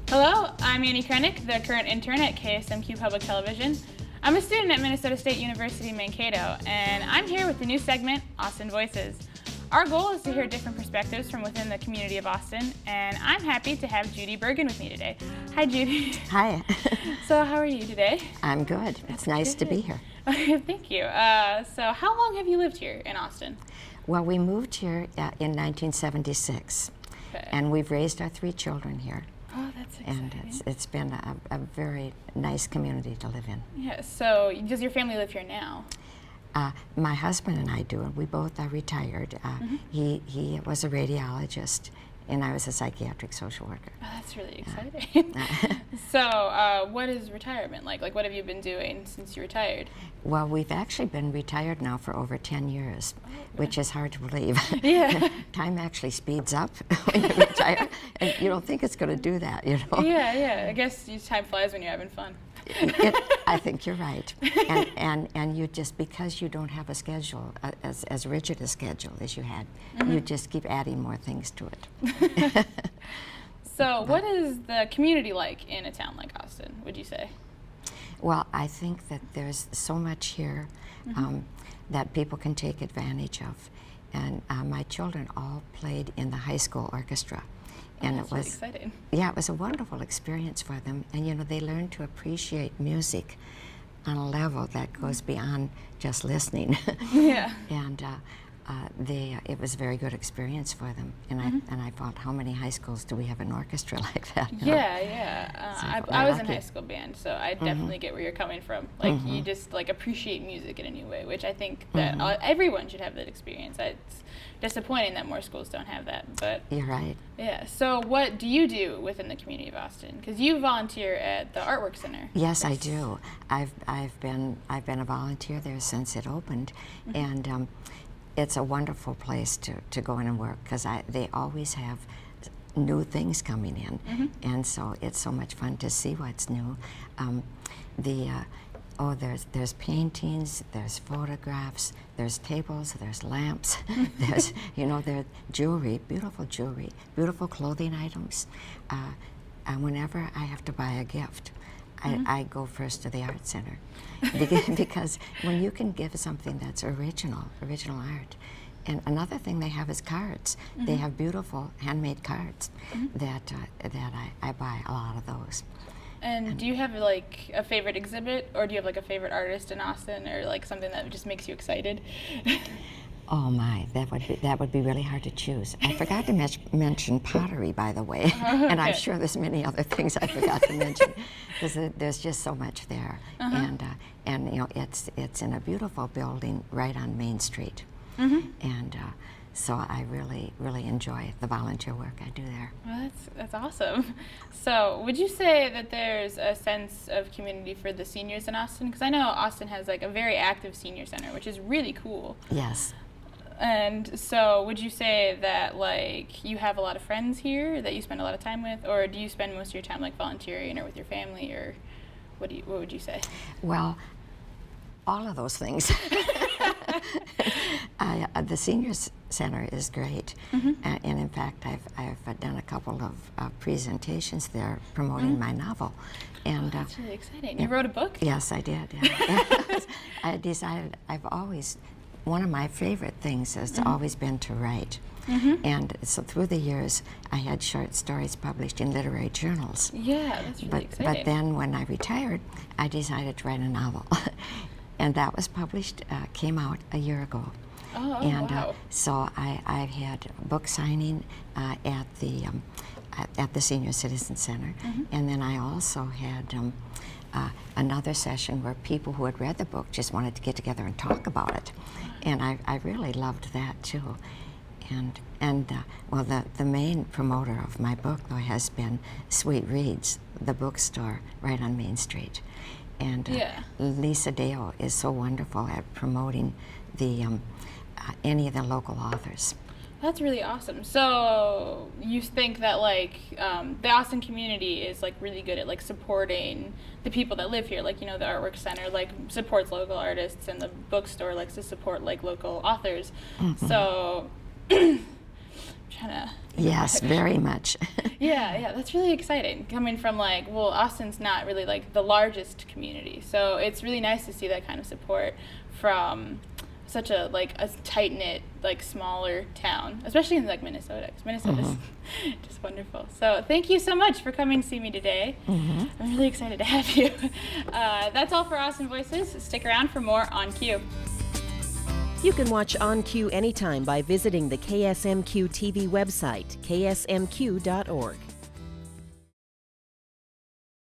Hello, I'm Annie Krennick, the current intern at KSMQ Public Television. I'm a student at Minnesota State University Mankato, and I'm here with the new segment, Austin Voices. Our goal is to hear different perspectives from within the community of Austin, and I'm happy to have Judi Bergen with me today. Hi, Judi. Hi. So how are you today? I'm good. It's nice to be here. Okay, thank you. So how long have you lived here in Austin? Well, we moved here in 1976, and we've raised our 3 children here. Oh, that's exciting. And it's been a very nice community to live in. Yeah, so does your family live here now? My husband and I do, and we both are retired. He was a radiologist, and I was a psychiatric social worker. Oh, that's really exciting. So what is retirement like? Like, what have you been doing since you retired? Well, we've actually been retired now for over 10 years, which is hard to believe. Yeah. Time actually speeds up when you retire, and you don't think it's going to do that, you know? Yeah, yeah. I guess time flies when you're having fun. I think you're right. And you just, because you don't have a schedule, as rigid a schedule as you had, you just keep adding more things to it. So what is the community like in a town like Austin, would you say? Well, I think that there's so much here that people can take advantage of. And my children all played in the high school orchestra. And it was really exciting. Yeah, it was a wonderful experience for them. And you know, they learned to appreciate music on a level that goes beyond just listening. Yeah. And it was a very good experience for them. And I thought, how many high schools do we have an orchestra like that? Yeah, yeah. So I was in high school band, so I definitely get where you're coming from. Like, you just like appreciate music in a new way, which I think that everyone should have that experience. It's disappointing that more schools don't have that, but you're right. Yeah. So what do you do within the community of Austin? Because you volunteer at the Artwork Center. Yes, I do. I've been a volunteer there since it opened, and it's a wonderful place to go in and work, because they always have new things coming in, and so it's so much fun to see what's new. There's paintings, there's photographs, there's tables, there's lamps, there's there's jewelry, beautiful clothing items. And whenever I have to buy a gift, I go first to the art center, because when you can give something that's original art. And another thing they have is cards. They have beautiful handmade cards that I buy a lot of those. And do you have like a favorite exhibit, or do you have like a favorite artist in Austin, or like something that just makes you excited? Oh my, that would be really hard to choose. I forgot to mention pottery, by the way, and I'm sure there's many other things I forgot to mention, because there's just so much there, and it's in a beautiful building right on Main Street, and so I really enjoy the volunteer work I do there. Well, that's awesome. So would you say that there's a sense of community for the seniors in Austin? Because I know Austin has like a very active senior center, which is really cool. Yes. And so would you say that like you have a lot of friends here that you spend a lot of time with, or do you spend most of your time like volunteering or with your family, or what would you say? Well, all of those things. The Seniors Center is great, and in fact I've done a couple of presentations there promoting my novel. And that's really exciting. You wrote a book? Yes, I did. Yeah. I decided one of my favorite things has always been to write. And so through the years, I had short stories published in literary journals. Yeah, that's really exciting. But then when I retired, I decided to write a novel. And that was published, came out a year ago. Oh, and wow. So I had a book signing at the Senior Citizen Center. And then I also had another session where people who had read the book just wanted to get together and talk about it. And I really loved that too. And well, the main promoter of my book, though, has been Sweet Reads, the bookstore right on Main Street. And Lisa Dale is so wonderful at promoting the any of the local authors. That's really awesome. So you think that like the Austin community is like really good at like supporting the people that live here, like the Artwork Center like supports local artists, and the bookstore likes to support like local authors. So I'm trying to Yes, very much. yeah, that's really exciting. Coming from like, well, Austin's not really like the largest community, so it's really nice to see that kind of support from such a tight knit, like smaller town, especially in like Minnesota. 'Cause Minnesota's just wonderful. So thank you so much for coming to see me today. I'm really excited to have you. That's all for Austin Voices. Stick around for more On Cue. You can watch On Cue anytime by visiting the KSMQ TV website, ksmq.org.